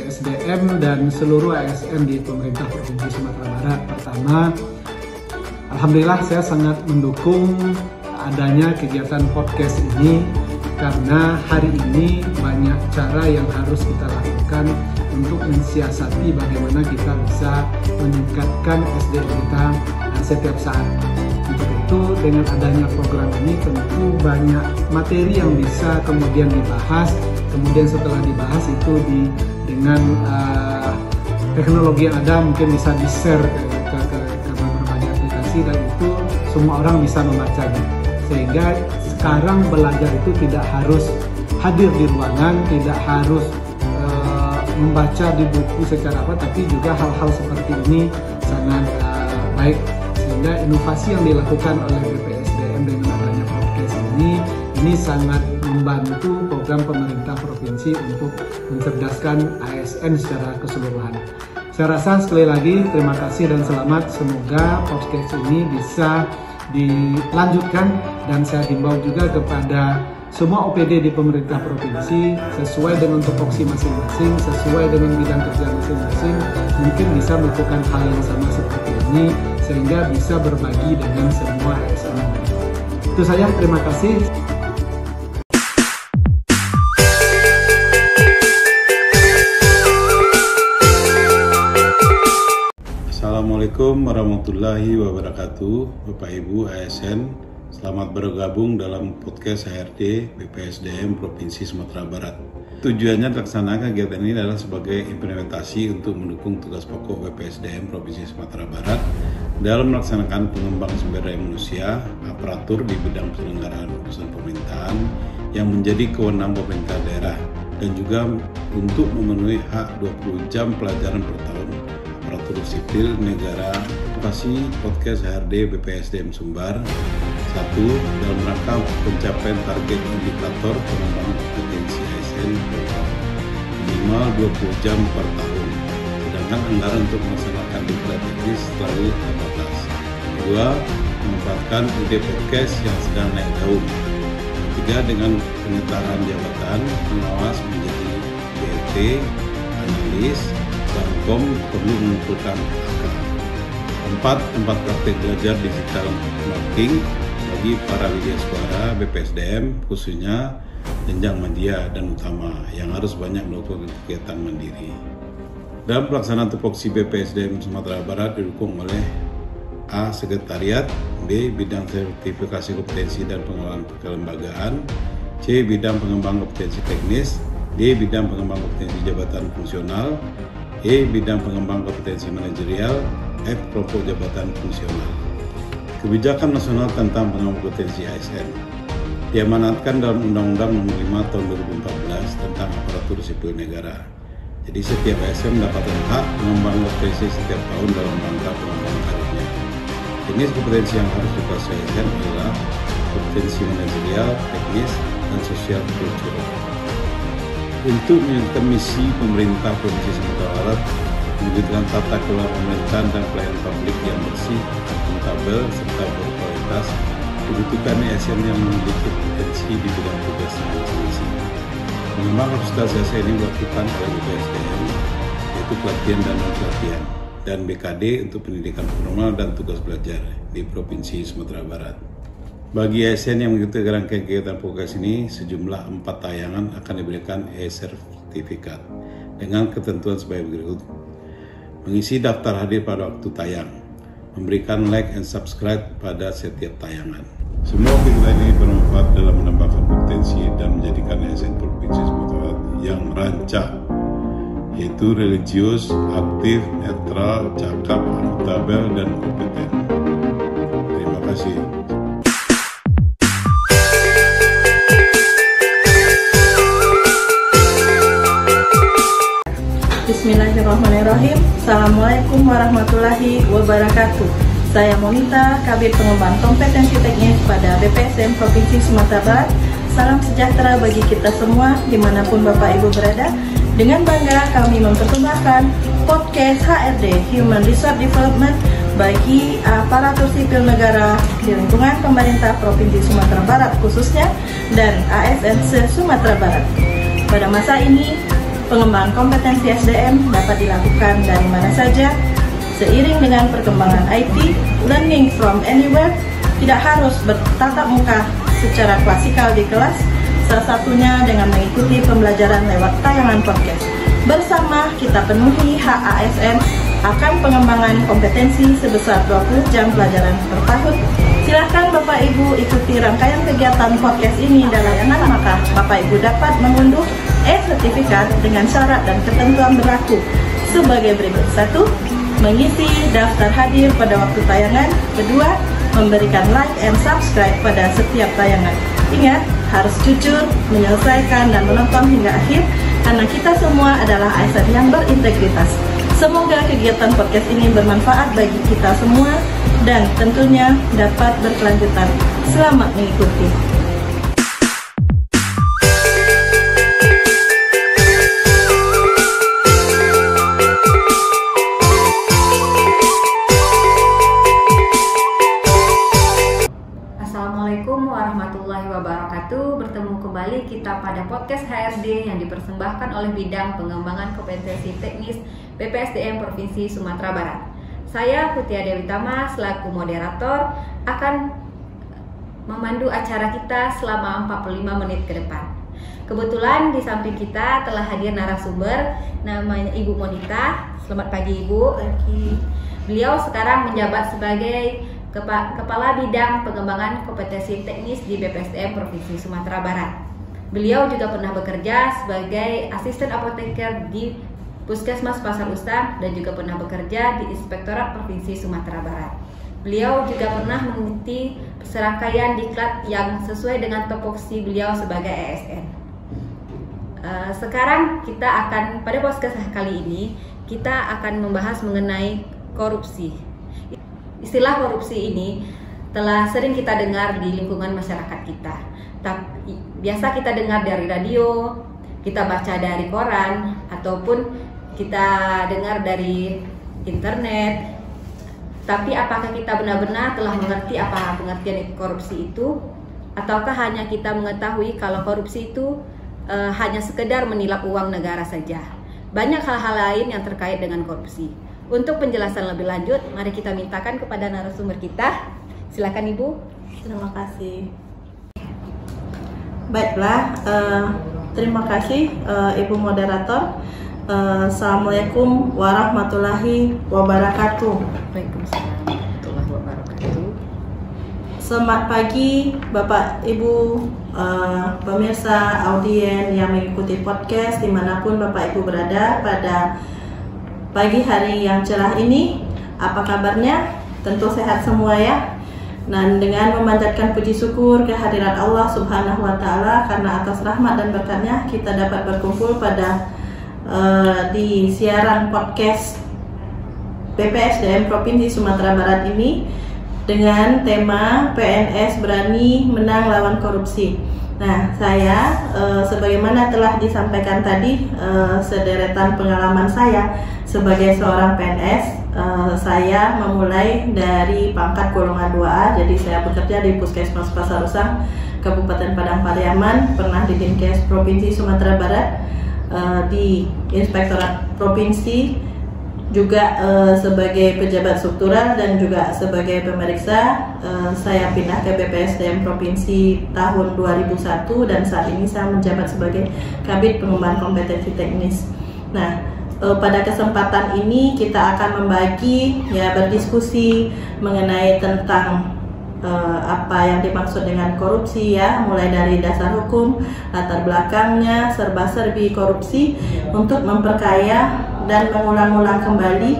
BPSDM dan seluruh ASN di pemerintah Provinsi Sumatera Barat. Pertama, alhamdulillah saya sangat mendukung adanya kegiatan podcast ini karena hari ini banyak cara yang harus kita lakukan untuk mensiasati bagaimana kita bisa meningkatkan SDM kita setiap saat. Untuk itu dengan adanya program ini tentu banyak materi yang bisa kemudian dibahas. Kemudian setelah dibahas itu dengan teknologi yang ada mungkin bisa di-share ke berbagai aplikasi dan itu semua orang bisa membacanya. Sehingga sekarang belajar itu tidak harus hadir di ruangan, tidak harus membaca di buku secara apa, tapi juga hal-hal seperti ini sangat baik. Sehingga inovasi yang dilakukan oleh BPSDM dengan adanya podcast ini sangat membantu program pemerintah provinsi untuk mencerdaskan ASN secara keseluruhan. Saya rasa sekali lagi terima kasih dan selamat. Semoga podcast ini bisa dilanjutkan dan saya himbau juga kepada semua OPD di pemerintah provinsi sesuai dengan tupoksi masing-masing, sesuai dengan bidang kerja masing-masing, mungkin bisa melakukan hal yang sama seperti ini sehingga bisa berbagi dengan semua ASN. Itu saja, terima kasih. Assalamualaikum warahmatullahi wabarakatuh. Bapak Ibu ASN, selamat bergabung dalam podcast HRD BPSDM Provinsi Sumatera Barat. Tujuannya dilaksanakan kegiatan ini adalah sebagai implementasi untuk mendukung tugas pokok BPSDM Provinsi Sumatera Barat dalam melaksanakan pengembangan sumber daya manusia, aparatur di bidang penyelenggaraan urusan pemerintahan yang menjadi kewenangan pemerintah daerah dan juga untuk memenuhi hak 20 jam pelajaran per tahun aparatur sipil negara. Lokasi podcast HRD BPSDM Sumbar. 1. Dalam rangka pencapaian target indikator pengembangan kompetensi ASN minimal 20 jam per tahun, sedangkan anggaran untuk melaksanakan diklat teknis selalu terbatas. 2. Memanfaatkan ide podcast yang sedang naik daun. 3. Dengan penetapan jabatan pengawas menjadi BLT, analis, Bangkom perlu mengumpulkan angka. 4. Tempat praktik belajar digital marketing bagi para widyaswara BPSDM khususnya jenjang media dan utama yang harus banyak melakukan kegiatan mandiri. Dalam pelaksanaan tupoksi BPSDM Sumatera Barat didukung oleh A. Sekretariat, B. Bidang sertifikasi kompetensi dan pengelolaan kelembagaan, C. Bidang pengembangan kompetensi teknis, D. Bidang pengembangan kompetensi jabatan fungsional, E. Bidang pengembangan kompetensi manajerial, F. Kelompok jabatan fungsional. Kebijakan nasional tentang pengembangan kompetensi ASN diamanatkan dalam Undang-Undang Nomor 5 Tahun 2014 tentang aparatur sipil negara. Jadi setiap ASN mendapatkan hak pengembangan kompetensi setiap tahun dalam rangka pengembangan karirnya. Jenis kompetensi yang harus dikuasai ASN adalah kompetensi manajerial, teknis, dan sosial kultural. Untuk menyelesaikan misi pemerintah Provinsi Sumatera Barat mewujudkan tata kelola pemerintahan dan pelayanan publik yang bersih, akuntabel, serta berkualitas, dibutuhkan ASN yang memiliki kompetensi di bidang tugasnya masing-masing. Mengembangkan kapasitas ASN ini dilakukan oleh BPSDM, yaitu pelatihan dan non-pelatihan, dan BKD untuk pendidikan formal dan tugas belajar di Provinsi Sumatera Barat. Bagi ASN yang mengikuti rangkaian kegiatan podcast ini, sejumlah 4 tayangan akan diberikan e-sertifikat dengan ketentuan sebagai berikut. Mengisi daftar hadir pada waktu tayang, memberikan like and subscribe pada setiap tayangan. Semua kegiatan ini bermanfaat dalam menambahkan kompetensi dan menjadikan ASN Provinsi Sumatera Barat yang rancak, yaitu religius, aktif, netral, cakap, akuntabel, dan kompeten. Terima kasih. Bismillahirrahmanirrahim. Assalamualaikum warahmatullahi wabarakatuh. Saya Monita, Kabid Pengembangan Kompetensi Teknis pada BPSDM Provinsi Sumatera Barat. Salam sejahtera bagi kita semua dimanapun Bapak Ibu berada. Dengan bangga kami mempersembahkan podcast HRD Human Resource Development bagi aparatur sipil negara di lingkungan pemerintah Provinsi Sumatera Barat khususnya dan ASN se-Sumatera Barat. Pada masa ini pengembangan kompetensi SDM dapat dilakukan dari mana saja. Seiring dengan perkembangan IT, learning from anywhere tidak harus bertatap muka secara klasikal di kelas, salah satunya dengan mengikuti pembelajaran lewat tayangan podcast. Bersama kita penuhi hak ASN akan pengembangan kompetensi sebesar 20 jam pelajaran per tahun. Silahkan Bapak Ibu ikuti rangkaian kegiatan podcast ini dalam layanan, maka Bapak Ibu dapat mengunduh e-sertifikat dengan syarat dan ketentuan berlaku sebagai berikut. 1. Mengisi daftar hadir pada waktu tayangan. 2. Memberikan like and subscribe pada setiap tayangan. Ingat, harus jujur, menyelesaikan dan menonton hingga akhir, karena kita semua adalah ASN yang berintegritas. Semoga kegiatan podcast ini bermanfaat bagi kita semua dan tentunya dapat berkelanjutan. Selamat mengikuti. Assalamualaikum warahmatullahi wabarakatuh. Bertemu kembali kita pada podcast HRD yang dipersembahkan oleh Bidang Pengembangan Kompetensi Teknis BPSDM Provinsi Sumatera Barat. Saya Putia Dewi Tama selaku moderator akan memandu acara kita selama 45 menit ke depan. Kebetulan di samping kita telah hadir narasumber namanya Ibu Monita. Selamat pagi Ibu. Beliau sekarang menjabat sebagai Kepala Bidang Pengembangan Kompetensi Teknis di BPSDM Provinsi Sumatera Barat. Beliau juga pernah bekerja sebagai asisten apoteker di Puskesmas Pasar Ustang dan juga pernah bekerja di Inspektorat Provinsi Sumatera Barat. Beliau juga pernah mengikuti serangkaian diklat yang sesuai dengan topoksi beliau sebagai ASN. Sekarang pada podcast kali ini kita akan membahas mengenai korupsi. Istilah korupsi ini telah sering kita dengar di lingkungan masyarakat kita. Biasa kita dengar dari radio, kita baca dari koran, ataupun kita dengar dari internet. Tapi apakah kita benar-benar telah mengerti apa pengertian korupsi itu? Ataukah hanya kita mengetahui kalau korupsi itu hanya sekedar menilap uang negara saja? Banyak hal-hal lain yang terkait dengan korupsi. Untuk penjelasan lebih lanjut, mari kita mintakan kepada narasumber kita. Silakan Ibu. Terima kasih. Baiklah, terima kasih Ibu Moderator. Assalamualaikum warahmatullahi wabarakatuh. Waalaikumsalam warahmatullahi wabarakatuh. Selamat pagi Bapak Ibu pemirsa audien yang mengikuti podcast dimanapun Bapak Ibu berada pada pagi hari yang cerah ini. Apa kabarnya? Tentu sehat semua ya. Dan dengan memanjatkan puji syukur kehadirat Allah Subhanahu wa Ta'ala, karena atas rahmat dan berkatnya kita dapat berkumpul pada di siaran podcast BPSDM Provinsi Sumatera Barat ini dengan tema PNS Berani Menang Lawan Korupsi. Nah, saya sebagaimana telah disampaikan tadi, sederetan pengalaman saya sebagai seorang PNS, saya memulai dari pangkat golongan 2A. Jadi saya bekerja di Puskesmas Pasar Usang, Kabupaten Padang Pariaman, pernah di Dinkes Provinsi Sumatera Barat, di Inspektorat Provinsi, juga sebagai pejabat struktural dan juga sebagai pemeriksa. Saya pindah ke BPSDM Provinsi tahun 2001 dan saat ini saya menjabat sebagai Kabid Pengembangan Kompetensi Teknis. Nah, pada kesempatan ini kita akan berdiskusi mengenai tentang apa yang dimaksud dengan korupsi ya, mulai dari dasar hukum, latar belakangnya, serba-serbi korupsi, untuk memperkaya dan mengulang-ulang kembali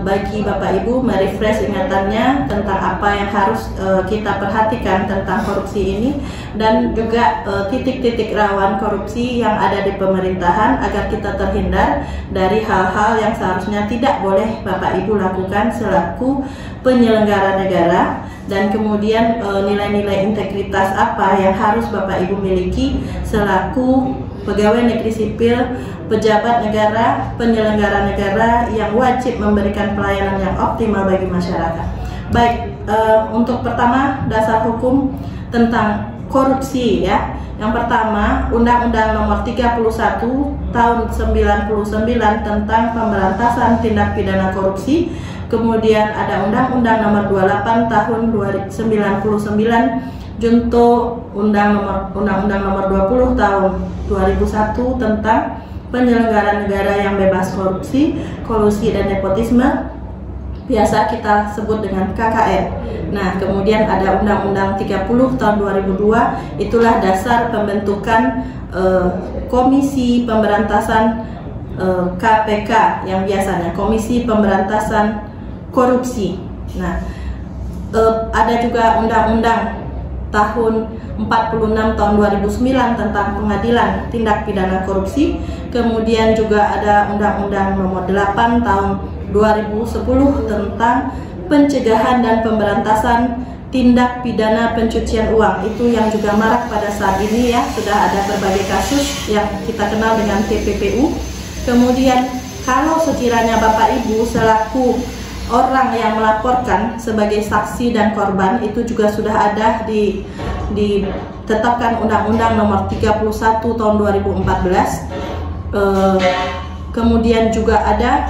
bagi Bapak Ibu, merefresh ingatannya tentang apa yang harus kita perhatikan tentang korupsi ini, dan juga titik-titik rawan korupsi yang ada di pemerintahan agar kita terhindar dari hal-hal yang seharusnya tidak boleh Bapak Ibu lakukan selaku penyelenggara negara. Dan kemudian nilai-nilai integritas apa yang harus Bapak Ibu miliki selaku pegawai negeri sipil, pejabat negara, penyelenggara negara yang wajib memberikan pelayanan yang optimal bagi masyarakat. Baik, untuk pertama, dasar hukum tentang korupsi ya. Yang pertama, Undang-Undang Nomor 31 Tahun 99 tentang pemberantasan tindak pidana korupsi. Kemudian ada Undang-Undang Nomor 28 Tahun 99 junto Undang-Undang Nomor 20 Tahun 2001 tentang penyelenggaraan negara yang bebas korupsi, kolusi dan nepotisme, biasa kita sebut dengan KKN. Nah, kemudian ada Undang-Undang 30 tahun 2002, itulah dasar pembentukan Komisi Pemberantasan KPK yang biasanya Komisi Pemberantasan Korupsi. Nah, ada juga Undang-Undang tahun 46 tahun 2009 tentang pengadilan tindak pidana korupsi. Kemudian juga ada Undang-Undang Nomor 8 tahun 2010 tentang pencegahan dan pemberantasan tindak pidana pencucian uang. Itu yang juga marak pada saat ini ya, sudah ada berbagai kasus yang kita kenal dengan TPPU. Kemudian kalau sekiranya Bapak Ibu selaku orang yang melaporkan sebagai saksi dan korban, itu juga sudah ada ditetapkan Undang-Undang Nomor 31 tahun 2014. Kemudian juga ada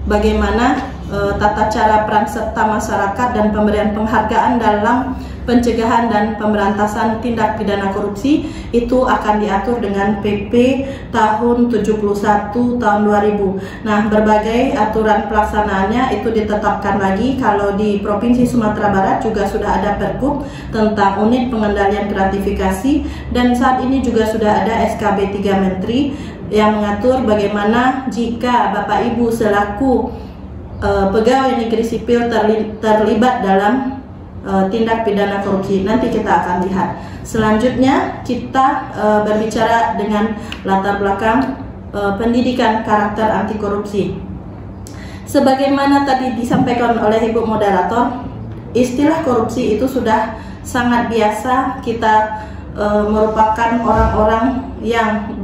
bagaimana tata cara peran serta masyarakat dan pemberian penghargaan dalam pencegahan dan pemberantasan tindak pidana korupsi, itu akan diatur dengan PP tahun 71 tahun 2000. Nah, berbagai aturan pelaksanaannya itu ditetapkan lagi. Kalau di Provinsi Sumatera Barat juga sudah ada Pergub tentang unit pengendalian gratifikasi, dan saat ini juga sudah ada SKB 3 Menteri yang mengatur bagaimana jika Bapak Ibu selaku pegawai negeri sipil terlibat dalam tindak pidana korupsi. Nanti kita akan lihat. Selanjutnya kita berbicara dengan latar belakang pendidikan karakter anti korupsi. Sebagaimana tadi disampaikan oleh Ibu Moderator, istilah korupsi itu sudah sangat biasa. Kita merupakan orang-orang yang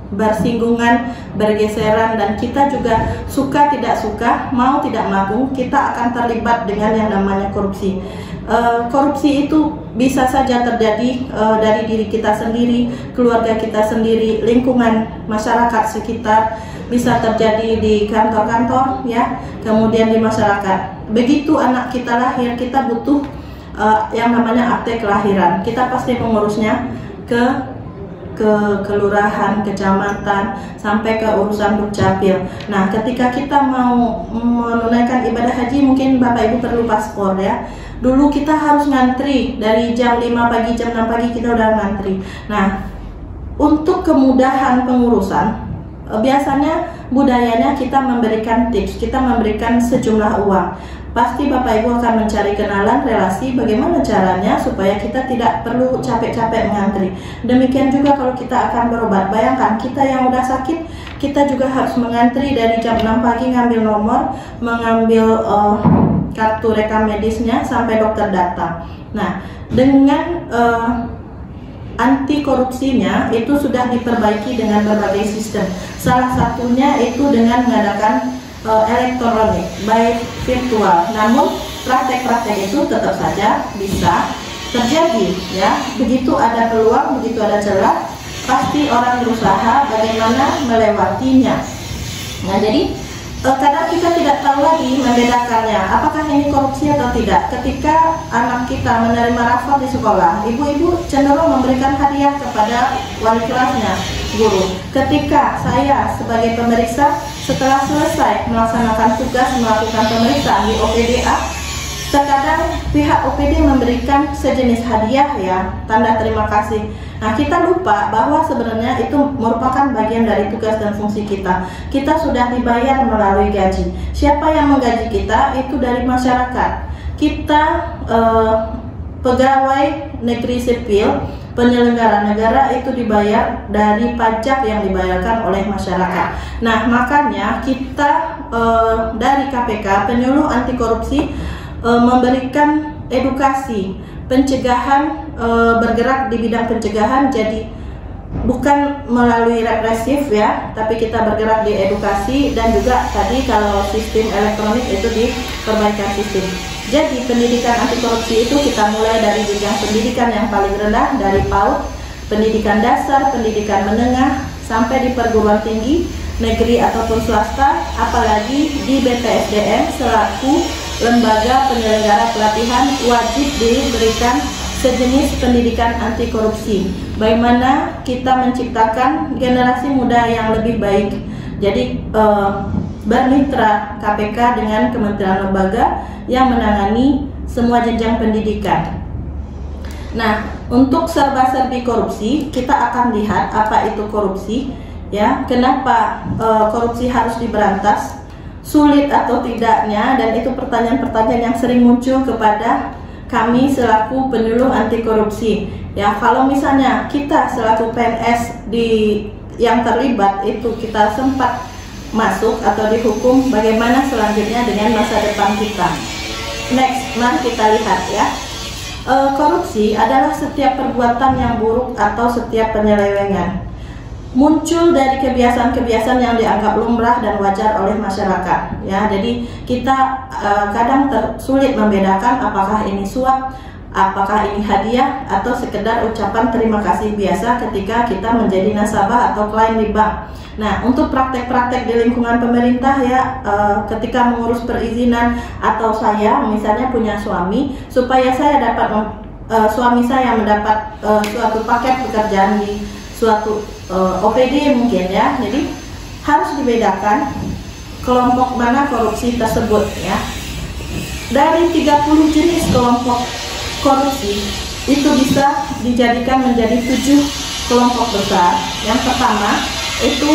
bersinggungan, bergeseran, dan kita juga suka tidak suka, mau tidak mau, kita akan terlibat dengan yang namanya korupsi. Korupsi itu bisa saja terjadi dari diri kita sendiri, keluarga kita sendiri, lingkungan masyarakat sekitar, bisa terjadi di kantor-kantor ya, kemudian di masyarakat. Begitu anak kita lahir, kita butuh yang namanya akte kelahiran. Kita pasti mengurusnya ke kelurahan, kecamatan, sampai ke urusan Dukcapil. Nah, ketika kita mau menunaikan ibadah haji, mungkin Bapak Ibu perlu paspor ya. Dulu kita harus ngantri dari jam 5 pagi, jam 6 pagi kita udah ngantri. Nah, untuk kemudahan pengurusan, biasanya budayanya kita memberikan tips, kita memberikan sejumlah uang. Pasti Bapak Ibu akan mencari kenalan, relasi, bagaimana caranya supaya kita tidak perlu capek-capek mengantri. Demikian juga kalau kita akan berobat. Bayangkan kita yang udah sakit, kita juga harus mengantri dari jam 6 pagi ngambil nomor, mengambil kartu rekam medisnya sampai dokter datang. Nah, dengan anti korupsinya itu sudah diperbaiki dengan berbagai sistem. Salah satunya itu dengan mengadakan elektronik, baik virtual. Namun praktek-praktek itu tetap saja bisa terjadi ya. Begitu ada peluang, begitu ada celah, pasti orang berusaha bagaimana melewatinya. Nah, jadi kadang kita tidak tahu lagi membedakannya, apakah ini korupsi atau tidak. Ketika anak kita menerima rapor di sekolah, ibu-ibu cenderung memberikan hadiah kepada wali kelasnya, guru. Ketika saya sebagai pemeriksa, setelah selesai melaksanakan tugas melakukan pemeriksaan di OPDA, terkadang pihak OPD memberikan sejenis hadiah ya, tanda terima kasih. Nah, kita lupa bahwa sebenarnya itu merupakan bagian dari tugas dan fungsi kita. Kita sudah dibayar melalui gaji. Siapa yang menggaji kita? Itu dari masyarakat. Kita pegawai negeri sipil, penyelenggara negara, itu dibayar dari pajak yang dibayarkan oleh masyarakat. Nah, makanya kita dari KPK, penyuluh anti korupsi, memberikan edukasi pencegahan, bergerak di bidang pencegahan. Jadi bukan melalui represif ya, tapi kita bergerak di edukasi, dan juga tadi kalau sistem elektronik itu di perbaikan sistem. Jadi pendidikan anti korupsi itu kita mulai dari jenjang pendidikan yang paling rendah, dari PAUD, pendidikan dasar, pendidikan menengah, sampai di perguruan tinggi negeri ataupun swasta, apalagi di BPSDM selaku lembaga penyelenggara pelatihan wajib diberikan sejenis pendidikan anti korupsi. Bagaimana kita menciptakan generasi muda yang lebih baik. Jadi bermitra KPK dengan kementerian lembaga yang menangani semua jenjang pendidikan. Nah, untuk serba-serbi korupsi, kita akan lihat apa itu korupsi, ya. Kenapa korupsi harus diberantas, sulit atau tidaknya, dan itu pertanyaan-pertanyaan yang sering muncul kepada kami selaku penyuluh anti korupsi. Ya, kalau misalnya kita selaku PNS yang terlibat itu kita sempat masuk atau dihukum, bagaimana selanjutnya dengan masa depan kita? Next, mari kita lihat ya. Korupsi adalah setiap perbuatan yang buruk atau setiap penyelewengan muncul dari kebiasaan-kebiasaan yang dianggap lumrah dan wajar oleh masyarakat. Ya, jadi kita kadang sulit membedakan apakah ini suap, apakah ini hadiah, atau sekedar ucapan terima kasih biasa ketika kita menjadi nasabah atau klien di bank. Nah, untuk praktek-praktek di lingkungan pemerintah ya, ketika mengurus perizinan, atau saya misalnya punya suami, supaya saya dapat suami saya mendapat suatu paket pekerjaan di suatu OPD mungkin ya, jadi harus dibedakan kelompok mana korupsi tersebut ya. Dari 30 jenis kelompok korupsi itu bisa dijadikan menjadi 7 kelompok besar. Yang pertama itu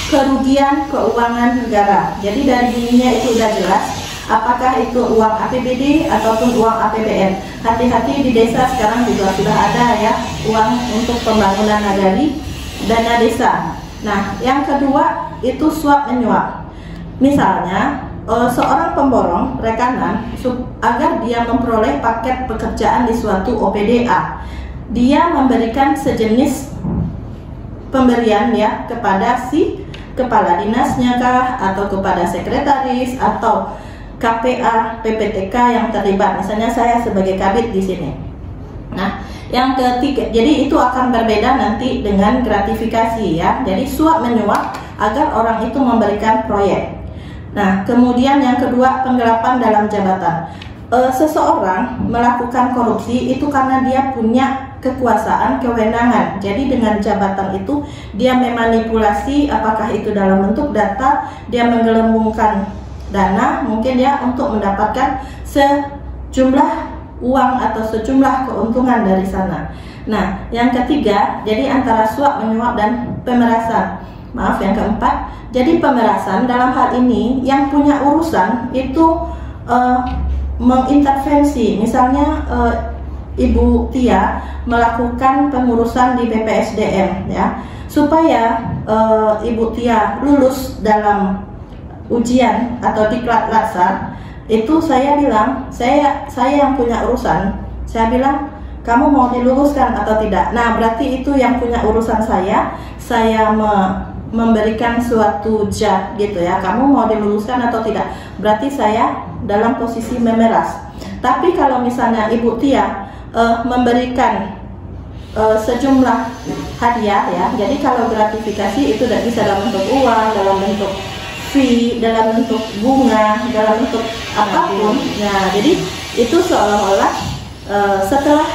kerugian keuangan negara. Jadi dari bunyinya itu sudah jelas apakah itu uang APBD ataupun uang APBN. Hati-hati, di desa sekarang juga sudah ada ya uang untuk pembangunan nagari, dana desa. Nah, yang kedua itu suap menyuap. Misalnya seorang pemborong rekanan agar dia memperoleh paket pekerjaan di suatu OPDA, dia memberikan sejenis pemberian ya kepada si kepala dinasnya kah, atau kepada sekretaris atau KPA PPTK yang terlibat. Misalnya saya sebagai kabid di sini. Nah, yang ketiga, jadi itu akan berbeda nanti dengan gratifikasi ya. Jadi suap menyuap agar orang itu memberikan proyek. Nah, kemudian yang kedua penggelapan dalam jabatan. Seseorang melakukan korupsi itu karena dia punya kekuasaan, kewenangan. Jadi dengan jabatan itu dia memanipulasi, apakah itu dalam bentuk data, dia menggelembungkan dana mungkin ya untuk mendapatkan sejumlah uang atau sejumlah keuntungan dari sana. Nah, yang ketiga, jadi antara suap menyuap dan pemerasan. Maaf, yang keempat, jadi pemerasan dalam hal ini yang punya urusan itu mengintervensi. Misalnya Ibu Tia melakukan pengurusan di BPSDM ya, supaya Ibu Tia lulus dalam ujian atau diklat latsar. Itu saya bilang, saya yang punya urusan. Saya bilang, kamu mau diluluskan atau tidak? Nah, berarti itu yang punya urusan saya memberikan suatu jah gitu ya. Kamu mau diluluskan atau tidak? Berarti saya dalam posisi memeras. Tapi kalau misalnya Ibu Tia memberikan sejumlah hadiah ya. Jadi kalau gratifikasi itu tidak bisa dalam bentuk uang, dalam bentuk fee, dalam bentuk bunga, dalam bentuk apapun. Nah, jadi itu seolah-olah setelah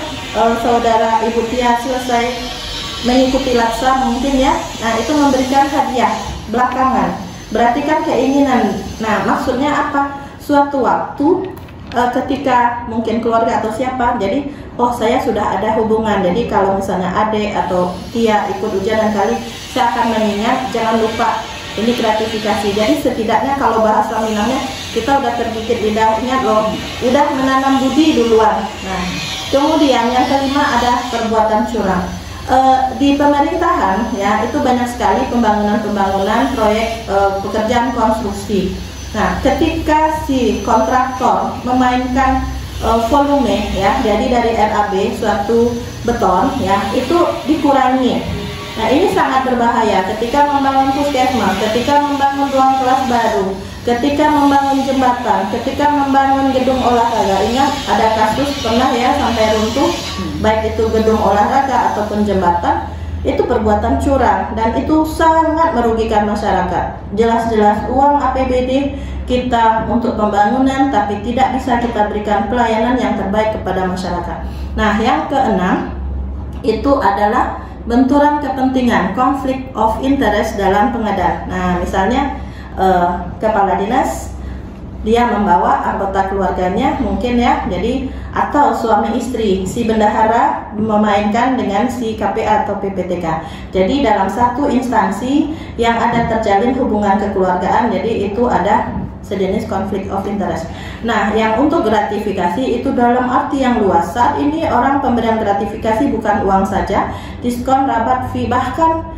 saudara Ibu Tia selesai mengikuti latsar mungkin ya, nah itu memberikan hadiah belakangan. Berarti kan keinginan. Nah, maksudnya apa? Suatu waktu ketika mungkin keluarga atau siapa, jadi oh saya sudah ada hubungan, jadi kalau misalnya adik atau Tia ikut ujian dan kali saya akan mengingat, jangan lupa ini gratifikasi. Jadi setidaknya kalau bahasa Minangnya kita udah tergigit lidah, ingat loh, udah menanam budi duluan. Nah, kemudian yang kelima ada perbuatan curang. Di pemerintahan ya itu banyak sekali pembangunan proyek pekerjaan konstruksi. Nah, ketika si kontraktor memainkan volume ya, jadi dari RAB suatu beton ya itu dikurangi. Nah, ini sangat berbahaya ketika membangun puskesmas, ketika membangun ruang kelas baru, ketika membangun jembatan, ketika membangun gedung olahraga. Ingat, ada kasus pernah ya sampai runtuh, baik itu gedung olahraga ataupun jembatan, itu perbuatan curang dan itu sangat merugikan masyarakat. Jelas-jelas uang APBD kita untuk pembangunan, tapi tidak bisa kita berikan pelayanan yang terbaik kepada masyarakat. Nah, yang keenam itu adalah benturan kepentingan, conflict of interest dalam pengadaan. Nah, misalnya kepala dinas dia membawa anggota keluarganya mungkin ya, jadi atau suami istri, si bendahara memainkan dengan si KPA atau PPTK. Jadi dalam satu instansi yang ada terjalin hubungan kekeluargaan, jadi itu ada sejenis conflict of interest. Nah, yang untuk gratifikasi itu dalam arti yang luas. Saat ini orang pemberian gratifikasi bukan uang saja, diskon, rabat, fee, bahkan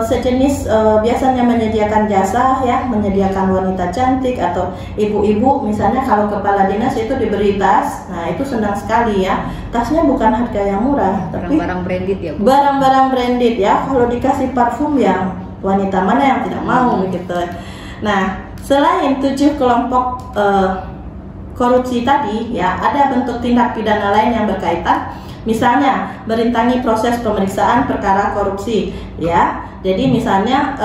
sejenis biasanya menyediakan jasa ya, menyediakan wanita cantik atau ibu-ibu misalnya kalau kepala dinas itu diberi tas. Nah, itu senang sekali ya. Tasnya bukan harga yang murah, tapi barang-barang branded ya, Bu. Barang-barang branded ya. Kalau dikasih parfum ya wanita mana yang tidak mau gitu. Nah, selain 7 kelompok korupsi tadi ya, ada bentuk tindak pidana lain yang berkaitan. Misalnya merintangi proses pemeriksaan perkara korupsi ya. Jadi misalnya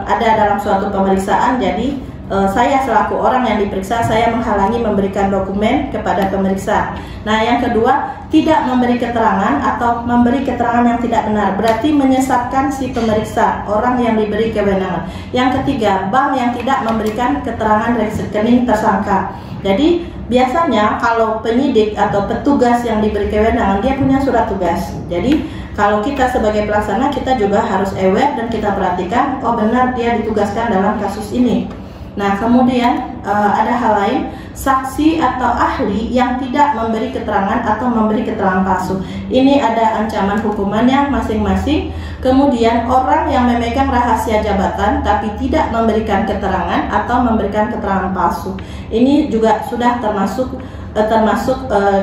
ada dalam suatu pemeriksaan, jadi saya selaku orang yang diperiksa, saya menghalangi memberikan dokumen kepada pemeriksa. Nah, yang kedua, tidak memberi keterangan atau memberi keterangan yang tidak benar, berarti menyesatkan si pemeriksa, orang yang diberi kewenangan. Yang ketiga, bank yang tidak memberikan keterangan rekening tersangka. Jadi biasanya kalau penyidik atau petugas yang diberi kewenangan, dia punya surat tugas. Jadi kalau kita sebagai pelaksana, kita juga harus aware dan kita perhatikan, oh benar dia ditugaskan dalam kasus ini. Nah, kemudian ada hal lain, saksi atau ahli yang tidak memberi keterangan atau memberi keterangan palsu. Ini ada ancaman hukumannya masing-masing. Kemudian orang yang memegang rahasia jabatan tapi tidak memberikan keterangan atau memberikan keterangan palsu. Ini juga sudah termasuk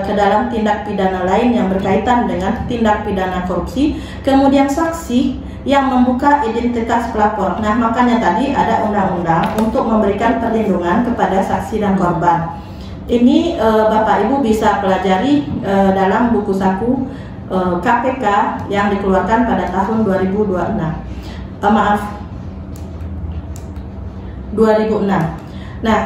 ke dalam tindak pidana lain yang berkaitan dengan tindak pidana korupsi. Kemudian saksi yang membuka identitas pelapor. Nah, makanya tadi ada undang-undang untuk memberikan perlindungan kepada saksi dan korban. Ini Bapak Ibu bisa pelajari dalam buku saku KPK yang dikeluarkan pada tahun 2006. 2006. Nah,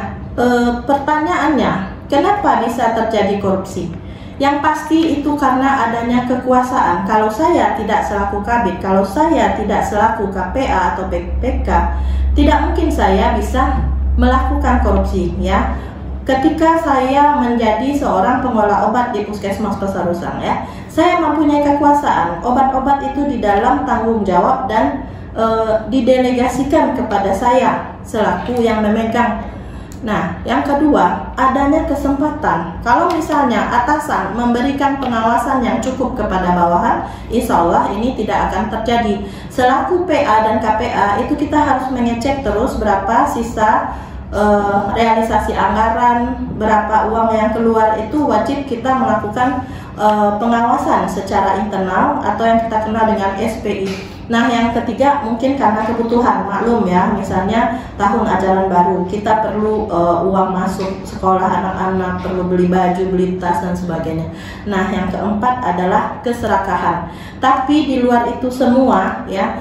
pertanyaannya, kenapa bisa terjadi korupsi? Yang pasti itu karena adanya kekuasaan. Kalau saya tidak selaku Kabid, kalau saya tidak selaku KPA atau PPK, tidak mungkin saya bisa melakukan korupsi ya. Ketika saya menjadi seorang pengolah obat di Puskesmas Pasarusang ya, saya mempunyai kekuasaan. Obat-obat itu di dalam tanggung jawab dan didelegasikan kepada saya selaku yang memegang. Nah, yang kedua, adanya kesempatan. Kalau misalnya atasan memberikan pengawasan yang cukup kepada bawahan, insya Allah ini tidak akan terjadi. Selaku PA dan KPA itu kita harus mengecek terus berapa sisa realisasi anggaran, berapa uang yang keluar, itu wajib kita melakukan pengawasan secara internal atau yang kita kenal dengan SPI. Nah, yang ketiga mungkin karena kebutuhan, maklum ya, misalnya tahun ajaran baru, kita perlu uang masuk sekolah anak-anak, perlu beli baju, beli tas dan sebagainya. Nah, yang keempat adalah keserakahan. Tapi di luar itu semua ya,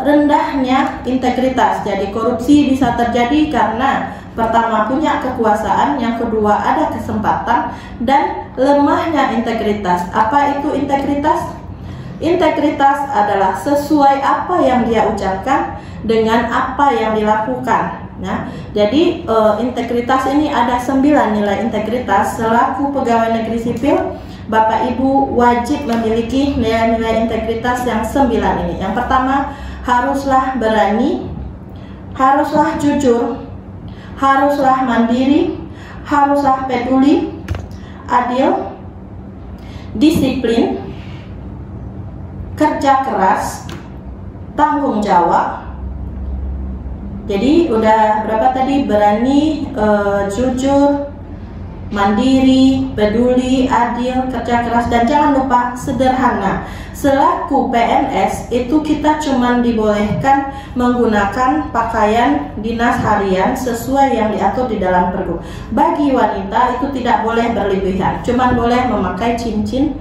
rendahnya integritas. Jadi korupsi bisa terjadi karena pertama punya kekuasaan, yang kedua ada kesempatan, dan lemahnya integritas. Apa itu integritas? Integritas adalah sesuai apa yang dia ucapkan dengan apa yang dilakukan. Nah, jadi integritas ini ada 9 nilai integritas. Selaku pegawai negeri sipil, Bapak Ibu wajib memiliki nilai-nilai integritas yang 9 ini. Yang pertama, haruslah berani, haruslah jujur, haruslah mandiri, haruslah peduli, adil, disiplin, kerja keras, tanggung jawab. Jadi udah berapa tadi? Berani, jujur, mandiri, peduli, adil, kerja keras, dan jangan lupa sederhana. Selaku PNS itu kita cuma dibolehkan menggunakan pakaian dinas harian sesuai yang diatur di dalam Pergub. Bagi wanita itu tidak boleh berlebihan, cuma boleh memakai cincin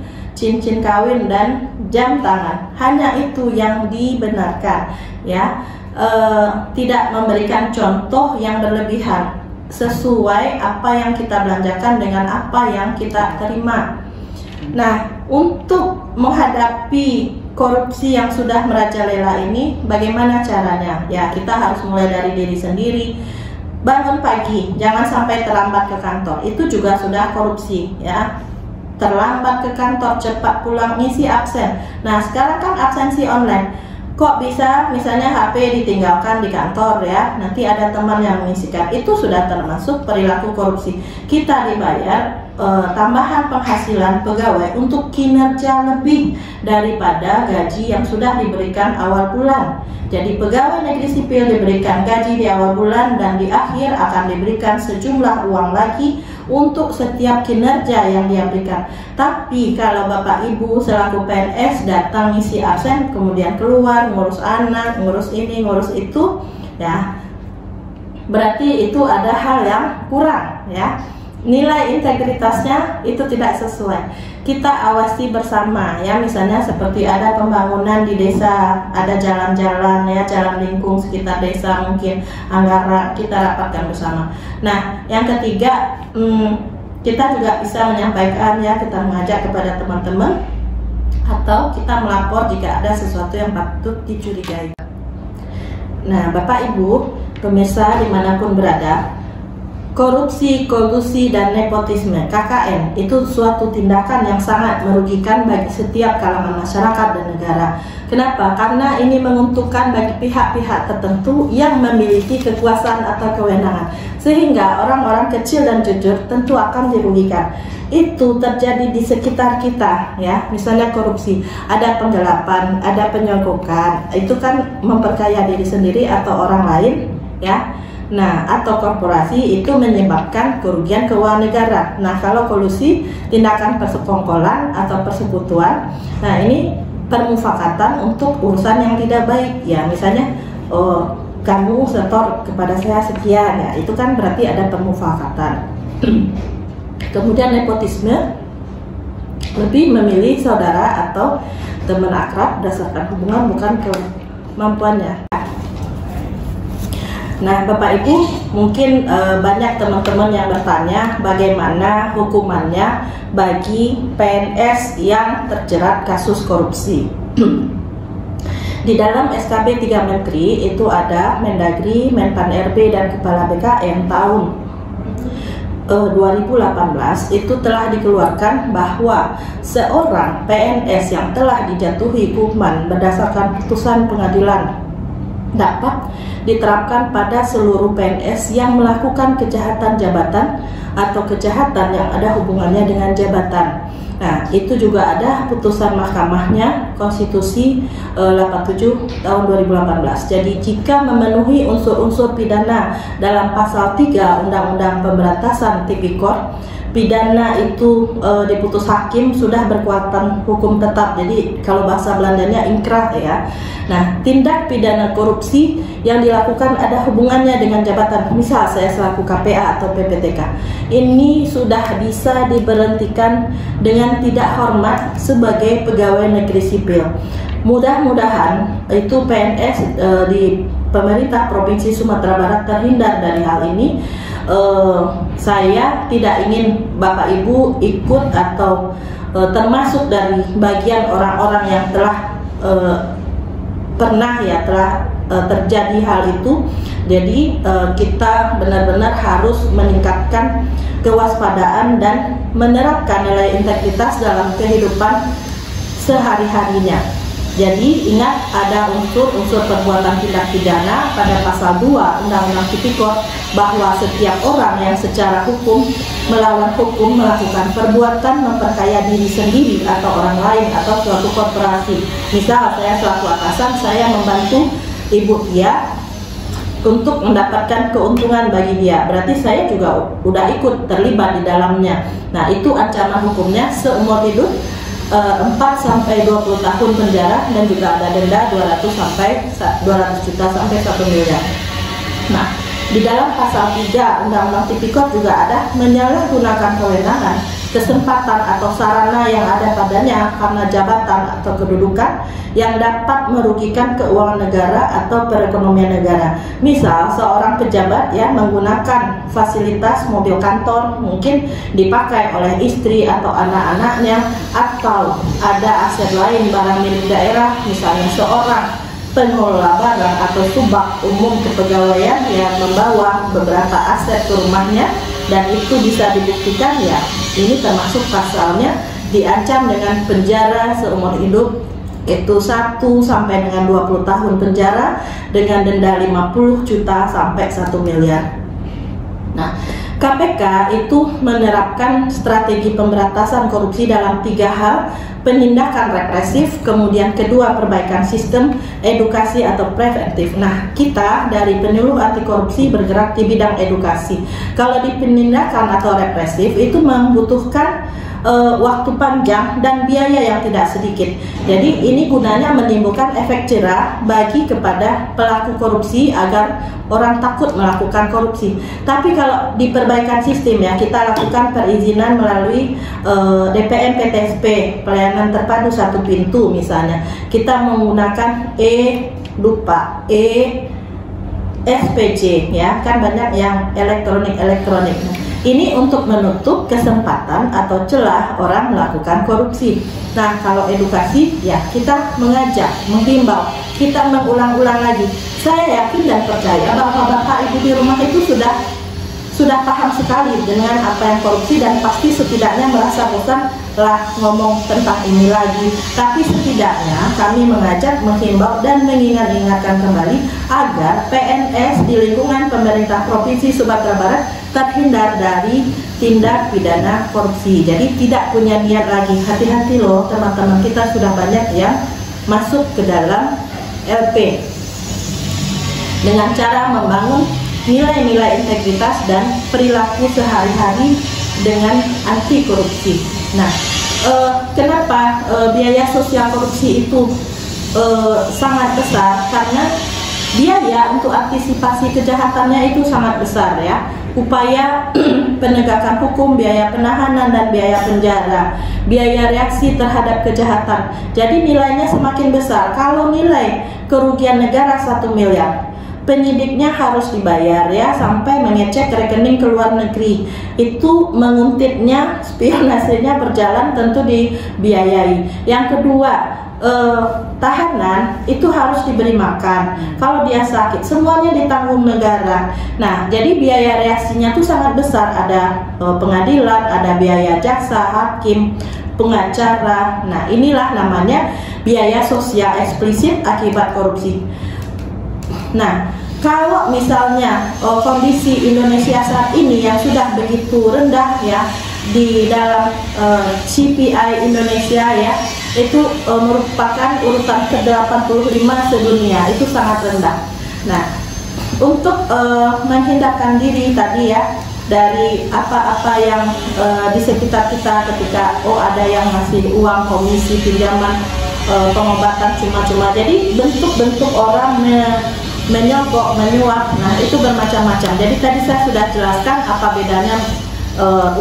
kawin dan jam tangan. Hanya itu yang dibenarkan, ya. Tidak memberikan contoh yang berlebihan, sesuai apa yang kita belanjakan dengan apa yang kita terima. Nah, untuk menghadapi korupsi yang sudah merajalela ini, bagaimana caranya? Ya, kita harus mulai dari diri sendiri. Bangun pagi, jangan sampai terlambat ke kantor. Itu juga sudah korupsi, ya. Terlambat ke kantor, cepat pulang, ngisi absen. Nah, sekarang kan absensi online. Kok bisa misalnya HP ditinggalkan di kantor, ya, nanti ada teman yang mengisikan. Itu sudah termasuk perilaku korupsi. Kita dibayar tambahan penghasilan pegawai untuk kinerja lebih daripada gaji yang sudah diberikan awal bulan. Jadi pegawai negeri sipil diberikan gaji di awal bulan dan di akhir akan diberikan sejumlah uang lagi untuk setiap kinerja yang dia berikan. Tapi kalau Bapak Ibu selaku PNS datang ngisi absen, kemudian keluar ngurus anak, ngurus ini, ngurus itu, ya, berarti itu ada hal yang kurang, ya. Nilai integritasnya itu tidak sesuai. Kita awasi bersama, ya, misalnya seperti ada pembangunan di desa, ada jalan-jalan, ya, jalan lingkung sekitar desa, mungkin anggaran kita rapatkan bersama. Nah, yang ketiga, kita juga bisa menyampaikan, ya, kita mengajak kepada teman-teman atau kita melapor jika ada sesuatu yang patut dicurigai. Nah, Bapak Ibu pemirsa dimanapun berada, korupsi, kolusi, dan nepotisme (KKN) itu suatu tindakan yang sangat merugikan bagi setiap kalangan masyarakat dan negara. Kenapa? Karena ini menguntungkan bagi pihak-pihak tertentu yang memiliki kekuasaan atau kewenangan, sehingga orang-orang kecil dan jujur tentu akan dirugikan. Itu terjadi di sekitar kita, ya. Misalnya korupsi, ada penggelapan, ada penyogokkan, itu kan memperkaya diri sendiri atau orang lain, ya. Nah, atau korporasi itu menyebabkan kerugian keuangan negara. Nah, kalau kolusi, tindakan persekongkolan atau persekutuan, nah ini permufakatan untuk urusan yang tidak baik, ya. Misalnya, kamu setor kepada saya sekian, ya, itu kan berarti ada permufakatan. Kemudian nepotisme, lebih memilih saudara atau teman akrab berdasarkan hubungan bukan kemampuannya. Nah, Bapak Ibu, mungkin banyak teman-teman yang bertanya bagaimana hukumannya bagi PNS yang terjerat kasus korupsi. Di dalam SKB 3 Menteri itu ada Mendagri, Menpan RB, dan Kepala BKN tahun 2018 itu telah dikeluarkan bahwa seorang PNS yang telah dijatuhi hukuman berdasarkan putusan pengadilan dapat diterapkan pada seluruh PNS yang melakukan kejahatan jabatan atau kejahatan yang ada hubungannya dengan jabatan. Nah, itu juga ada putusan Mahkamahnya Konstitusi 87 tahun 2018. Jadi jika memenuhi unsur-unsur pidana dalam pasal 3 Undang-Undang Pemberantasan Tipikor, pidana itu diputus hakim sudah berkekuatan hukum tetap. Jadi kalau bahasa Belandanya inkrah, ya. Nah, tindak pidana korupsi yang dilakukan ada hubungannya dengan jabatan, misal saya selaku KPA atau PPTK, ini sudah bisa diberhentikan dengan tidak hormat sebagai pegawai negeri sipil. Mudah-mudahan itu PNS di pemerintah Provinsi Sumatera Barat terhindar dari hal ini. Saya tidak ingin Bapak Ibu ikut atau termasuk dari bagian orang-orang yang telah terjadi hal itu. Jadi kita benar-benar harus meningkatkan kewaspadaan dan menerapkan nilai integritas dalam kehidupan sehari-harinya. Jadi ingat, ada unsur-unsur perbuatan tindak pidana pada pasal 2 Undang-Undang Tipikor bahwa setiap orang yang secara hukum melawan hukum melakukan perbuatan memperkaya diri sendiri atau orang lain atau suatu korporasi. Misal saya selaku atasan, saya membantu Ibu Tia untuk mendapatkan keuntungan bagi dia. Berarti saya juga udah ikut terlibat di dalamnya. Nah, itu ancaman hukumnya seumur hidup, 4 sampai 20 tahun penjara, dan juga ada denda 200 juta sampai 1 miliar. Nah, di dalam pasal 3 Undang-Undang Tipikor juga ada menyalahgunakan kewenangan, kesempatan atau sarana yang ada padanya karena jabatan atau kedudukan yang dapat merugikan keuangan negara atau perekonomian negara. Misal seorang pejabat ya menggunakan fasilitas mobil kantor, mungkin dipakai oleh istri atau anak-anaknya, atau ada aset lain barang milik daerah, misalnya seorang pengelola barang atau subak umum kepegawaian yang membawa beberapa aset ke rumahnya dan itu bisa dibuktikan, ya ini termasuk pasalnya diancam dengan penjara seumur hidup, itu 1 sampai dengan 20 tahun penjara dengan denda 50 juta sampai 1 miliar. Nah, KPK itu menerapkan strategi pemberantasan korupsi dalam 3 hal: penindakan represif, kemudian kedua perbaikan sistem, edukasi atau preventif. Nah, kita dari penyuluh anti korupsi bergerak di bidang edukasi. Kalau di penindakan atau represif itu membutuhkan waktu panjang dan biaya yang tidak sedikit. Jadi ini gunanya menimbulkan efek jerah bagi kepada pelaku korupsi agar orang takut melakukan korupsi. Tapi kalau di perbaikan sistem ya, kita lakukan perizinan melalui DPM PTSP, pelayanan terpadu satu pintu misalnya. Kita menggunakan SPJ ya, kan banyak yang elektronik. Ini untuk menutup kesempatan atau celah orang melakukan korupsi. Nah, kalau edukasi ya kita mengajak, menghimbau, kita mengulang-ulang lagi. Saya yakin dan percaya bahwa Bapak Ibu di rumah itu sudah paham sekali dengan apa yang korupsi dan pasti setidaknya merasa bosan lah ngomong tentang ini lagi. Tapi setidaknya kami mengajak, menghimbau dan mengingatkan kembali agar PNS di lingkungan pemerintah Provinsi Sumatera Barat terhindar dari tindak pidana korupsi. Jadi tidak punya niat lagi. Hati-hati loh teman-teman, kita sudah banyak yang masuk ke dalam LP dengan cara membangun nilai-nilai integritas dan perilaku sehari-hari dengan anti korupsi. Nah, kenapa biaya sosial korupsi itu sangat besar? Karena biaya untuk antisipasi kejahatannya itu sangat besar ya. Upaya penegakan hukum, biaya penahanan dan biaya penjara, biaya reaksi terhadap kejahatan. Jadi nilainya semakin besar. Kalau nilai kerugian negara 1 miliar, penyidiknya harus dibayar ya sampai mengecek rekening ke luar negeri. Itu menguntitnya, spionasenya berjalan tentu dibiayai. Yang kedua, tahanan itu harus diberi makan. Kalau dia sakit, semuanya ditanggung negara. Nah, jadi biaya reaksinya itu sangat besar. Ada pengadilan, ada biaya jaksa, hakim, pengacara. Nah, inilah namanya biaya sosial eksplisit akibat korupsi. Nah, kalau misalnya kondisi Indonesia saat ini yang sudah begitu rendah ya di dalam CPI Indonesia ya, itu merupakan urutan ke-85 sedunia, itu sangat rendah. Nah, untuk menghindarkan diri tadi ya dari apa-apa yang di sekitar kita ketika ada yang ngasih uang, komisi, pinjaman, pengobatan cuma-cuma. Jadi bentuk-bentuk orang menyogok, menyuap, nah itu bermacam-macam. Jadi tadi saya sudah jelaskan apa bedanya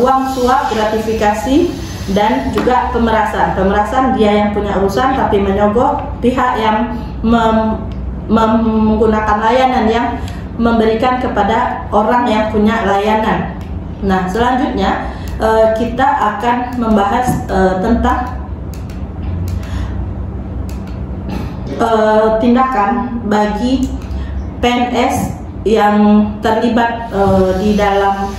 uang suap, gratifikasi, dan juga pemerasan. Pemerasan dia yang punya urusan tapi menyogok pihak yang menggunakan layanan yang memberikan kepada orang yang punya layanan. Nah, selanjutnya kita akan membahas tentang tindakan bagi PNS yang terlibat di dalam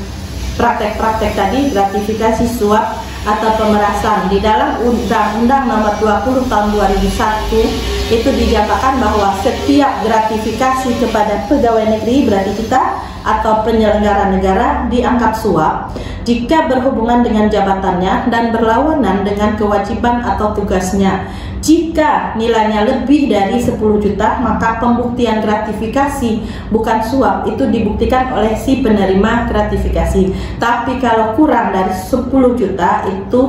praktek-praktek tadi, gratifikasi, suap atau pemerasan. Di dalam Undang-Undang Nomor 20 Tahun 2001 itu dinyatakan bahwa setiap gratifikasi kepada pegawai negeri, berarti kita atau penyelenggara negara, dianggap suap jika berhubungan dengan jabatannya dan berlawanan dengan kewajiban atau tugasnya. Jika nilainya lebih dari 10 juta, maka pembuktian gratifikasi bukan suap itu dibuktikan oleh si penerima gratifikasi. Tapi kalau kurang dari 10 juta itu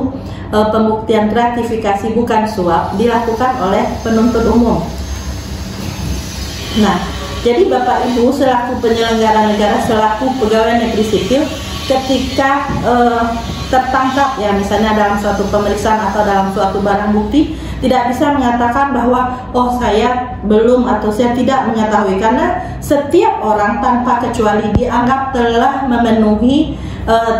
pembuktian gratifikasi bukan suap dilakukan oleh penuntut umum. Nah, jadi Bapak Ibu selaku penyelenggara negara, selaku pegawai negeri sipil, ketika tertangkap ya misalnya dalam suatu pemeriksaan atau dalam suatu barang bukti, tidak bisa mengatakan bahwa oh saya belum atau saya tidak mengetahui, karena setiap orang tanpa kecuali dianggap telah memenuhi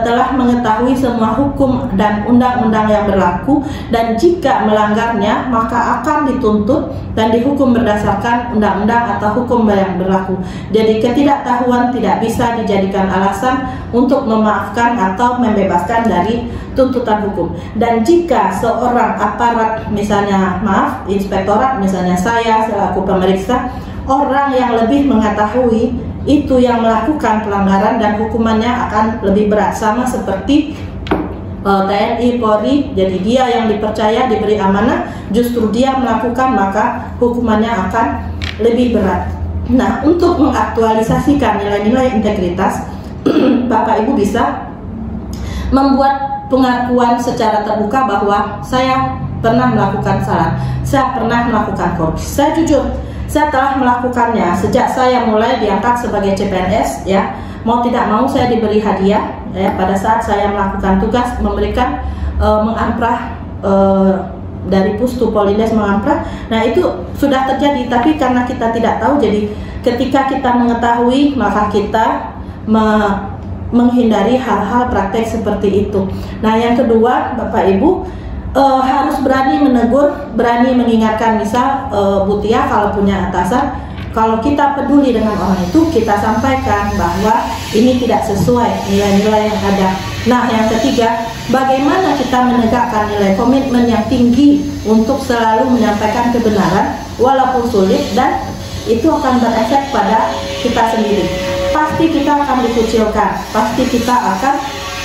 telah mengetahui semua hukum dan undang-undang yang berlaku, dan jika melanggarnya maka akan dituntut dan dihukum berdasarkan undang-undang atau hukum yang berlaku. Jadi ketidaktahuan tidak bisa dijadikan alasan untuk memaafkan atau membebaskan dari tuntutan hukum. Dan jika seorang aparat, misalnya inspektorat, misalnya saya selaku pemeriksa, orang yang lebih mengetahui itu yang melakukan pelanggaran dan hukumannya akan lebih berat, sama seperti TNI, Polri. Jadi dia yang dipercaya, diberi amanah, justru dia melakukan, maka hukumannya akan lebih berat. Nah, untuk mengaktualisasikan nilai-nilai integritas, Bapak Ibu bisa membuat pengakuan secara terbuka bahwa saya pernah melakukan salah, saya pernah melakukan korupsi, saya jujur, saya telah melakukannya sejak saya mulai diangkat sebagai CPNS ya. Mau tidak mau saya diberi hadiah ya pada saat saya melakukan tugas memberikan mengamprah dari Pustu Polindes mengamprah. Nah, itu sudah terjadi, tapi karena kita tidak tahu, jadi ketika kita mengetahui maka kita menghindari hal-hal praktek seperti itu. Nah, yang kedua Bapak Ibu, harus berani menegur, berani mengingatkan. Misal Butia kalau punya atasan, kalau kita peduli dengan orang itu, kita sampaikan bahwa ini tidak sesuai nilai-nilai yang ada. Nah, yang ketiga, bagaimana kita menegakkan nilai komitmen yang tinggi untuk selalu menyampaikan kebenaran walaupun sulit, dan itu akan berefek pada kita sendiri. Pasti kita akan dikucilkan, pasti kita akan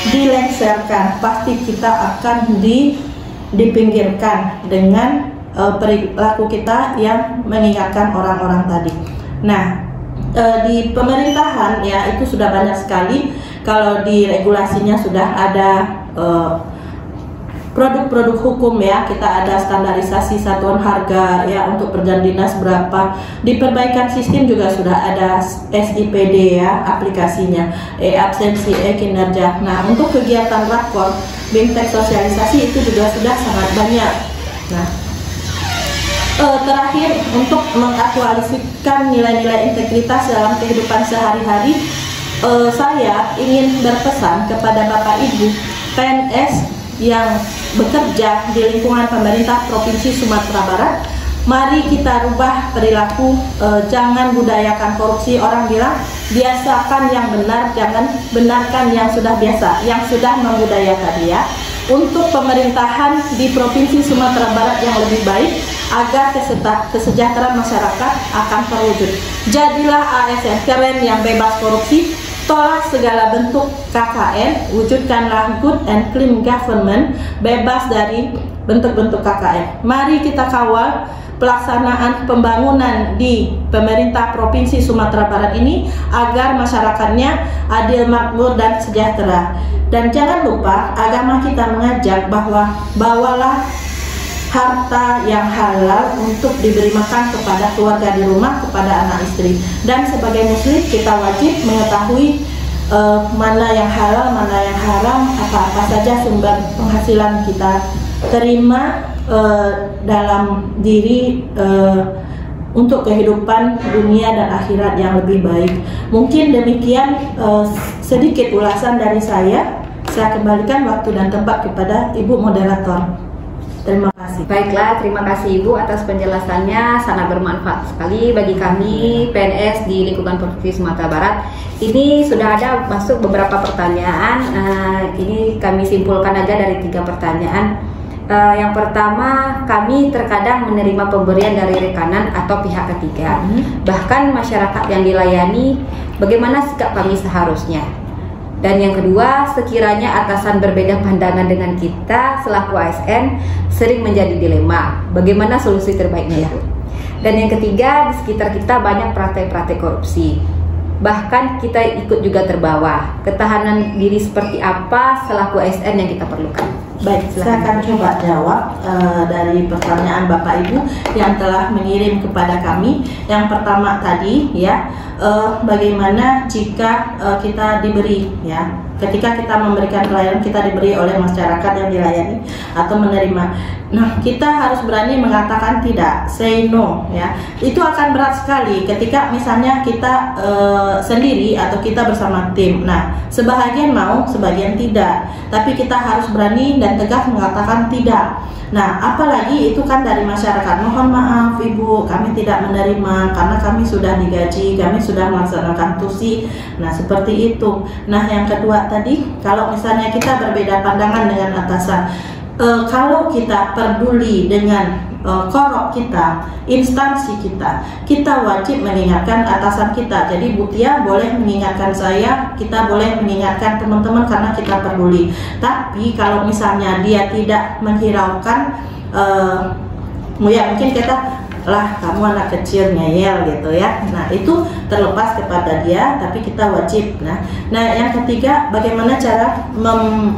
dilengsarkan, pasti kita akan dipinggirkan dengan perilaku kita yang mengingatkan orang-orang tadi. Nah, di pemerintahan ya itu sudah banyak sekali, kalau di regulasinya sudah ada produk-produk hukum ya, kita ada standarisasi satuan harga ya untuk perjanjian dinas berapa, di perbaikan sistem juga sudah ada SIPD ya aplikasinya, absensi, kinerja. Nah, untuk kegiatan rakor, BIMTEK sosialisasi itu juga sudah sangat banyak. Nah, terakhir, untuk mengaktualisasikan nilai-nilai integritas dalam kehidupan sehari-hari, saya ingin berpesan kepada Bapak Ibu PNS yang bekerja di lingkungan pemerintah Provinsi Sumatera Barat. Mari kita rubah perilaku, jangan budayakan korupsi. Orang bilang biasakan yang benar, jangan benarkan yang sudah biasa, yang sudah membudayakan dia. Untuk pemerintahan di Provinsi Sumatera Barat yang lebih baik, agar kesejahteraan masyarakat akan terwujud. Jadilah ASN keren yang bebas korupsi. Tolak segala bentuk KKN, wujudkanlah good and clean government, bebas dari bentuk-bentuk KKN. Mari kita kawal pelaksanaan pembangunan di pemerintah Provinsi Sumatera Barat ini agar masyarakatnya adil, makmur, dan sejahtera. Dan jangan lupa, agama kita mengajak bahwa bawalah harta yang halal untuk diberi makan kepada keluarga di rumah, kepada anak istri. Dan sebagai muslim kita wajib mengetahui mana yang halal, mana yang haram, apa-apa saja sumber penghasilan kita terima dalam diri untuk kehidupan dunia dan akhirat yang lebih baik. Mungkin demikian sedikit ulasan dari saya. Saya kembalikan waktu dan tempat kepada Ibu Moderator. Terima kasih. Baiklah, terima kasih Ibu atas penjelasannya, sangat bermanfaat sekali bagi kami PNS di lingkungan Provinsi Sumatera Barat. Ini sudah ada masuk beberapa pertanyaan, ini kami simpulkan aja dari 3 pertanyaan. Yang pertama, kami terkadang menerima pemberian dari rekanan atau pihak ketiga. Bahkan masyarakat yang dilayani, bagaimana sikap kami seharusnya? Dan yang kedua, sekiranya atasan berbeda pandangan dengan kita selaku ASN sering menjadi dilema. Bagaimana solusi terbaiknya itu? Dan yang ketiga, di sekitar kita banyak praktek-praktek korupsi. Bahkan kita ikut juga terbawa. Ketahanan diri seperti apa selaku ASN yang kita perlukan? Baik, saya akan coba jawab dari pertanyaan Bapak Ibu yang telah mengirim kepada kami. Yang pertama tadi ya, bagaimana jika kita diberi ya, ketika kita memberikan pelayanan kita diberi oleh masyarakat yang dilayani atau menerima. Nah, kita harus berani mengatakan tidak, say no ya. Itu akan berat sekali ketika misalnya kita sendiri atau kita bersama tim. Nah, sebahagian mau, sebagian tidak. Tapi kita harus berani dan tegas mengatakan tidak. Nah, apalagi itu kan dari masyarakat. Mohon maaf Ibu, kami tidak menerima karena kami sudah digaji, kami sudah melaksanakan tusi. Nah, seperti itu. Nah, yang kedua tadi, kalau misalnya kita berbeda pandangan dengan atasan, kalau kita peduli dengan korok kita, instansi kita wajib mengingatkan atasan kita. Jadi Bu Tia boleh mengingatkan saya, kita boleh mengingatkan teman-teman karena kita peduli. Tapi kalau misalnya dia tidak menghiraukan, ya mungkin kita lah kamu anak kecil ngeyel gitu ya. Nah, itu terlepas kepada dia, tapi kita wajib. Nah yang ketiga, bagaimana cara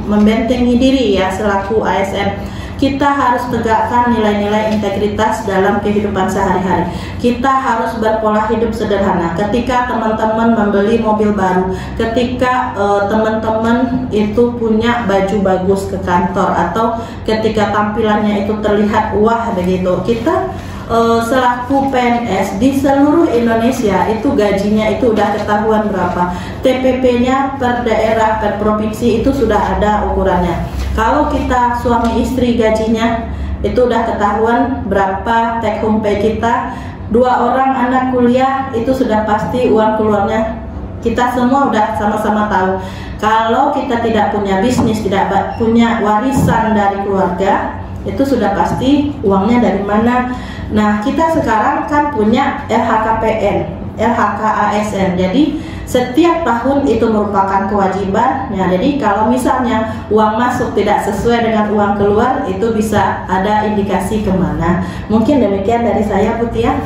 membentengi diri ya selaku ASN. Kita harus tegakkan nilai-nilai integritas dalam kehidupan sehari-hari. Kita harus berpola hidup sederhana. Ketika teman-teman membeli mobil baru, ketika teman-teman itu punya baju bagus ke kantor, atau ketika tampilannya itu terlihat wah begitu, kita selaku PNS di seluruh Indonesia itu gajinya itu udah ketahuan berapa, TPP-nya per daerah, per provinsi itu sudah ada ukurannya. Kalau kita suami istri gajinya itu udah ketahuan berapa take home pay kita. 2 orang anak kuliah itu sudah pasti uang keluarnya kita semua udah sama-sama tahu. Kalau kita tidak punya bisnis, tidak punya warisan dari keluarga, itu sudah pasti uangnya dari mana. Nah, kita sekarang kan punya LHKPN, LHK ASN. Jadi setiap tahun itu merupakan kewajiban. Ya, jadi kalau misalnya uang masuk tidak sesuai dengan uang keluar, itu bisa ada indikasi kemana. Mungkin demikian dari saya, Bu Tia.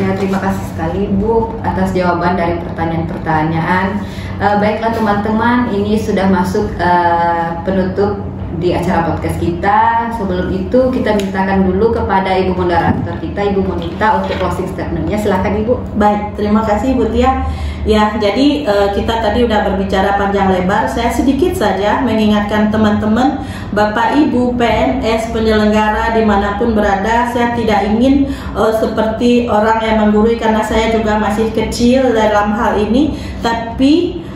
Ya, terima kasih sekali Bu atas jawaban dari pertanyaan-pertanyaan. Baiklah teman-teman, ini sudah masuk penutup di acara podcast kita. Sebelum itu kita mintakan dulu kepada Ibu moderator kita, Ibu Monita, untuk closing statementnya. Silakan Ibu. Baik, terima kasih Bu Tia. Ya, jadi kita tadi udah berbicara panjang lebar. Saya sedikit saja mengingatkan teman-teman, Bapak Ibu PNS penyelenggara dimanapun berada. Saya tidak ingin seperti orang yang menggurui karena saya juga masih kecil dalam hal ini. Tapi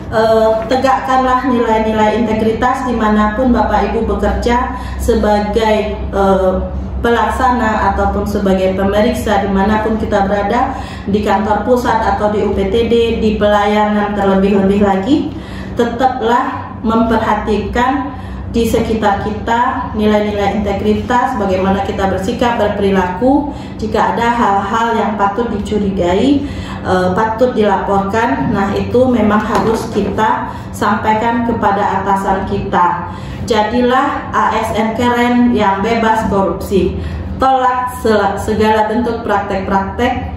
tegakkanlah nilai-nilai integritas dimanapun Bapak Ibu bekerja sebagai pelaksana ataupun sebagai pemeriksa dimanapun kita berada, di kantor pusat atau di UPTD, di pelayanan terlebih-lebih lagi. Tetaplah memperhatikan di sekitar kita nilai-nilai integritas, bagaimana kita bersikap, berperilaku. Jika ada hal-hal yang patut dicurigai, patut dilaporkan, nah itu memang harus kita sampaikan kepada atasan kita. Jadilah ASN keren yang bebas korupsi. Tolak segala bentuk praktek-praktek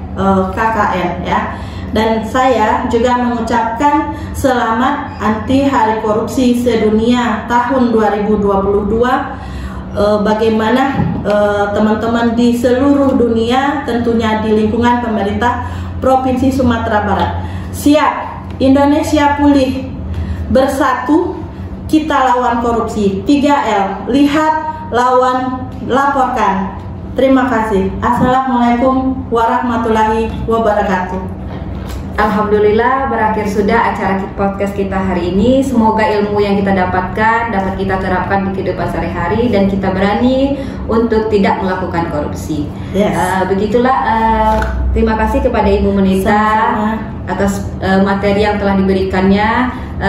KKN ya. Dan saya juga mengucapkan selamat anti hari korupsi sedunia tahun 2022. Bagaimana teman-teman di seluruh dunia, tentunya di lingkungan pemerintah Provinsi Sumatera Barat, siap, Indonesia pulih, bersatu, kita lawan korupsi. 3L, lihat, lawan, laporkan. Terima kasih. Assalamualaikum warahmatullahi wabarakatuh. Alhamdulillah, berakhir sudah acara podcast kita hari ini. Semoga ilmu yang kita dapatkan dapat kita terapkan di kehidupan sehari-hari dan kita berani untuk tidak melakukan korupsi. Yes. Begitulah, terima kasih kepada Ibu Monita atas materi yang telah diberikannya.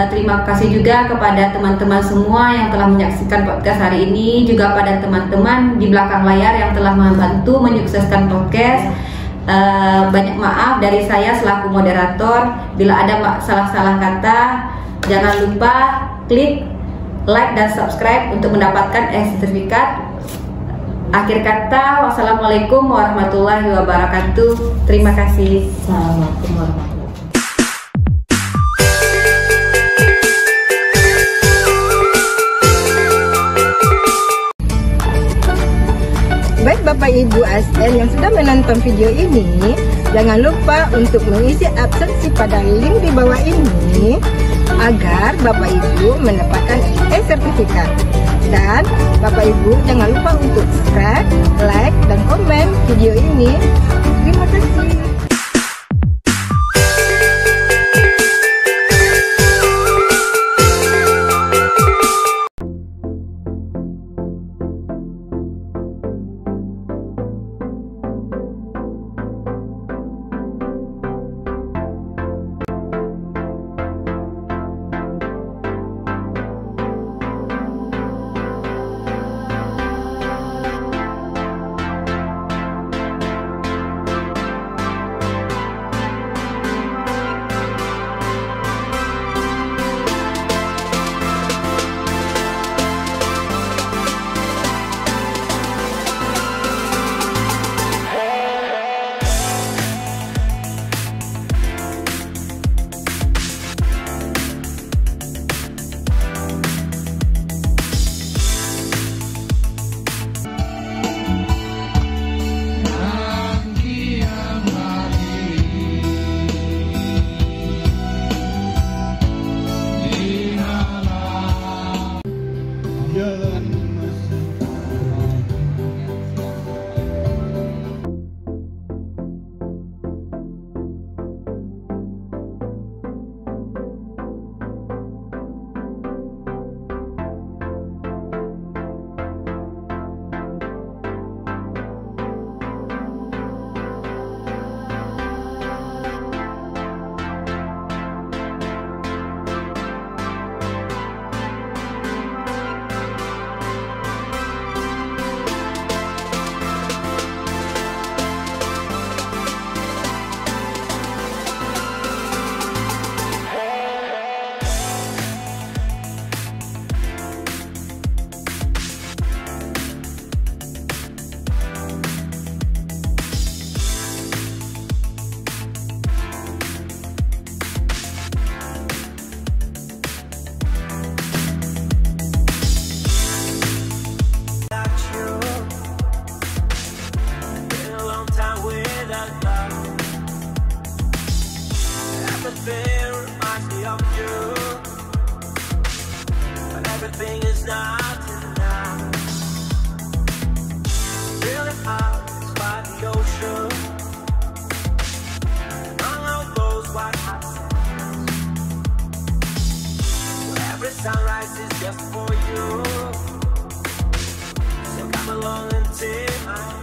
Terima kasih juga kepada teman-teman semua yang telah menyaksikan podcast hari ini, juga pada teman-teman di belakang layar yang telah membantu menyukseskan podcast. Banyak maaf dari saya selaku moderator bila ada salah-salah kata. Jangan lupa klik like dan subscribe untuk mendapatkan sertifikat. Akhir kata, wassalamualaikum warahmatullahi wabarakatuh. Terima kasih. Assalamualaikum warahmatullahi wabarakatuh. Baik Bapak Ibu ASN yang sudah menonton video ini, jangan lupa untuk mengisi absensi pada link di bawah ini agar Bapak Ibu mendapatkan sertifikat. Dan Bapak Ibu jangan lupa untuk subscribe, like, dan komen video ini. Terima kasih. Everything reminds me of you, but everything is not enough. Feeling out by the ocean, among all those white hot sands, where every sunrise is just for you. So come along and take my hand.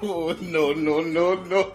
Oh, no, no, no, no.